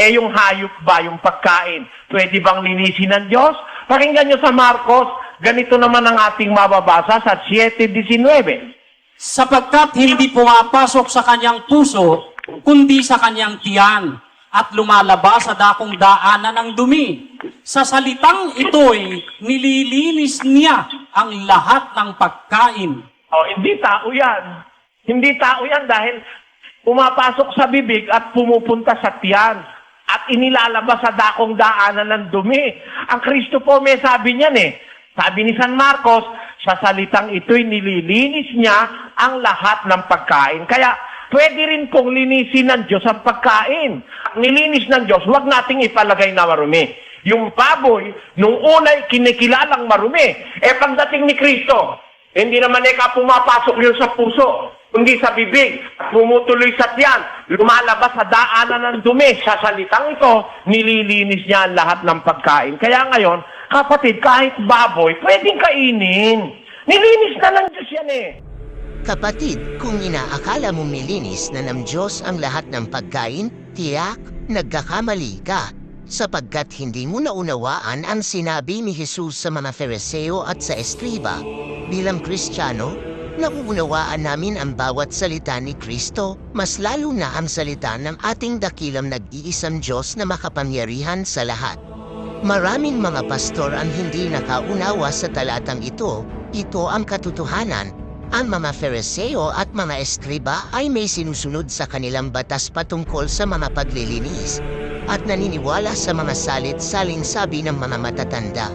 Eh yung hayop ba, yung pagkain, pwede bang linisin ng Diyos? Pakinggan nyo sa Marcos, ganito naman ang ating mababasa sa 7:19. Sapagkat hindi pumapasok sa kanyang puso, kundi sa kanyang tiyan, at lumalabas sa dakong daanan ng dumi. Sa salitang ito'y nililinis niya ang lahat ng pagkain. Hindi tao yan. Hindi tao yan dahil pumapasok sa bibig at pumupunta sa tiyan at inilalabas sa dakong daanan ng dumi. Ang Kristo po may sabi niyan eh. Sabi ni San Marcos, sa salitang ito'y nililinis niya ang lahat ng pagkain. Kaya pwede rin pong linisin ng Diyos ang pagkain. Nilinis ng Diyos, huwag nating ipalagay na marumi. Yung baboy, nung una'y kinikilalang marumi. Pagdating ni Kristo, hindi naman pumapasok yun sa puso, kundi sa bibig, at pumutuloy sa tiyan, lumalabas sa daanan ng dumi. Sa salitang ito, nililinis niya ang lahat ng pagkain. Kaya ngayon, kapatid, kahit baboy, pwedeng kainin. Nilinis na ng Diyos yan eh. Kapatid, kung inaakala mong nilinis na ng Diyos ang lahat ng pagkain, tiyak, nagkakamali ka. Sapagkat hindi mo naunawaan ang sinabi ni Jesus sa mga Fariseo at sa Eskriba. Bilang Kristiyano, nauunawaan namin ang bawat salita ni Kristo, mas lalo na ang salita ng ating dakilang nag-iisang Diyos na makapangyarihan sa lahat. Maraming mga pastor ang hindi nakaunawa sa talatang ito. Ito ang katotohanan. Ang mga Fariseo at mga Eskriba ay may sinusunod sa kanilang batas patungkol sa mga paglilinis at naniniwala sa mga salit-saling sabi ng mga matatanda.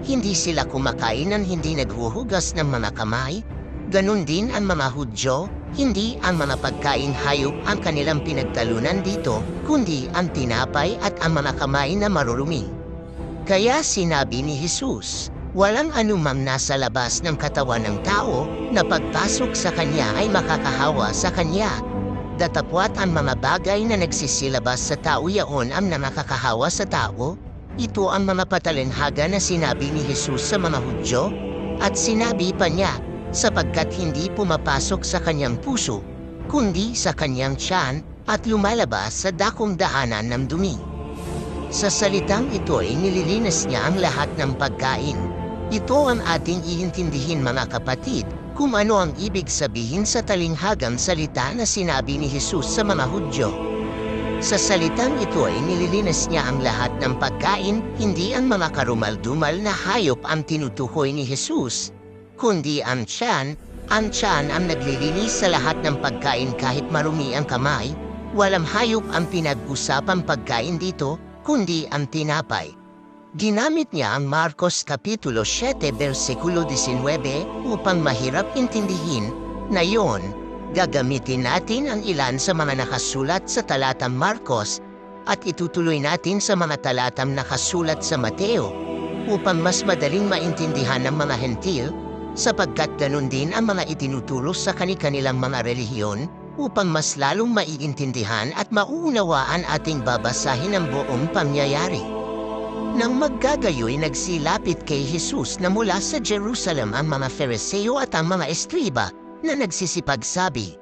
Hindi sila kumakain ng hindi naghuhugas ng mga kamay. Ganon din ang mga Hudyo, hindi ang mga pagkaing hayop ang kanilang pinagtalunan dito, kundi ang tinapay at ang mga kamay na marurumi. Kaya sinabi ni Jesus, walang anumang nasa labas ng katawan ng tao na pagpasok sa kanya ay makakahawa sa kanya. Datapwat ang mga bagay na nagsisilabas sa tao yaon ang nakakahawa sa tao. Ito ang mga patalinhaga na sinabi ni Jesus sa mga Hudyo, at sinabi pa niya, sapagkat hindi pumapasok sa kanyang puso, kundi sa kanyang tiyan at lumalabas sa dakong daanan ng dumi. Sa salitang ito ay nililinis niya ang lahat ng pagkain. Ito ang ating iintindihin mga kapatid, kung ano ang ibig sabihin sa talinghagang salita na sinabi ni Jesus sa mga Hudyo. Sa salitang ito ay nililinis niya ang lahat ng pagkain, hindi ang mga karumal-dumal na hayop ang tinutukoy ni Jesus, kundi ang tiyan. Ang tiyan ang naglilinis sa lahat ng pagkain kahit marumi ang kamay. Walang hayop ang pinag-usapang pagkain dito, kundi ang tinapay. Ginamit niya ang Marcos Kapitulo 7 versikulo 19 upang mahirap intindihin na yon. Gagamitin natin ang ilan sa mga nakasulat sa talatang Marcos at itutuloy natin sa mga talatang nakasulat sa Mateo upang mas madaling maintindihan ng mga hentil, sapagkat ganun din ang mga itinuturo sa kanilang mga relihiyon upang mas lalong maiintindihan at mauunawaan ating babasahin ang buong pangyayari. Nang maggagayoy nagsilapit kay Jesus na mula sa Jerusalem ang mga Fariseo at ang mga Eskriba na nagsisipagsabi.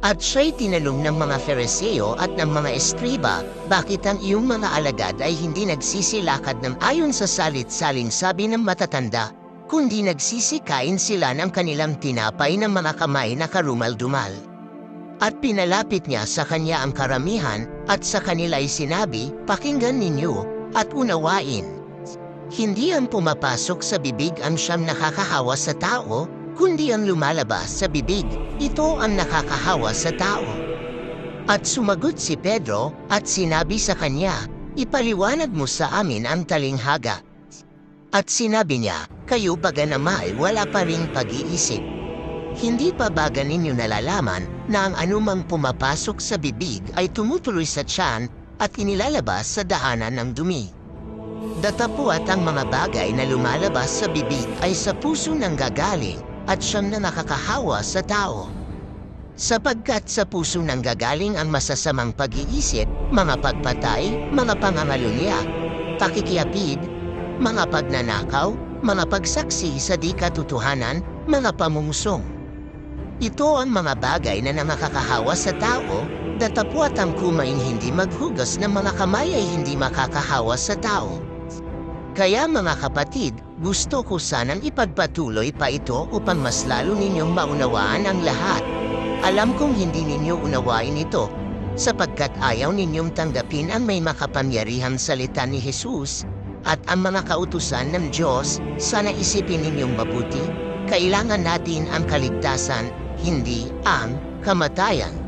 At siya'y tinanong ng mga Fariseo at ng mga Eskriba, bakit ang iyong mga alagad ay hindi nagsisilakad ng ayon sa salit-saling sabi ng matatanda, kundi nagsisikain sila ng kanilang tinapay ng mga kamay na karumal-dumal. At pinalapit niya sa kanya ang karamihan at sa kanila'y sinabi, pakinggan ninyo at unawain. Hindi ang pumapasok sa bibig ang siyang nakakahawa sa tao, kundi ang lumalabas sa bibig, ito ang nakakahawa sa tao. At sumagot si Pedro at sinabi sa kanya, ipaliwanag mo sa amin ang talinghaga. At sinabi niya, kayo baga naman wala pa ring pag-iisip. Hindi pa baga ninyo nalalaman na ang anumang pumapasok sa bibig ay tumutuloy sa tiyan at inilalabas sa daanan ng dumi. Datapwat ang mga bagay na lumalabas sa bibig ay sa puso nang gagaling at siyang na nakakahawa sa tao. Sapagkat sa puso nang gagaling ang masasamang pag-iisip, mga pagpatay, mga pangangalunya, pakikiapid, mga pagnanakaw, mga pagsaksi sa di katotohanan, mga pamungsong. Ito ang mga bagay na nakakahawa sa tao, datapwat ang kumain hindi maghugas ng mga kamay ay hindi makakahawa sa tao. Kaya mga kapatid, gusto ko sanang ipagpatuloy pa ito upang mas lalo ninyong maunawaan ang lahat. Alam kong hindi ninyo unawain ito, sapagkat ayaw ninyong tanggapin ang may makapangyarihang salita ni Jesus at ang mga kautusan ng Diyos. Sana isipin ninyong mabuti, kailangan natin ang kaligtasan, hindi ang kamatayan.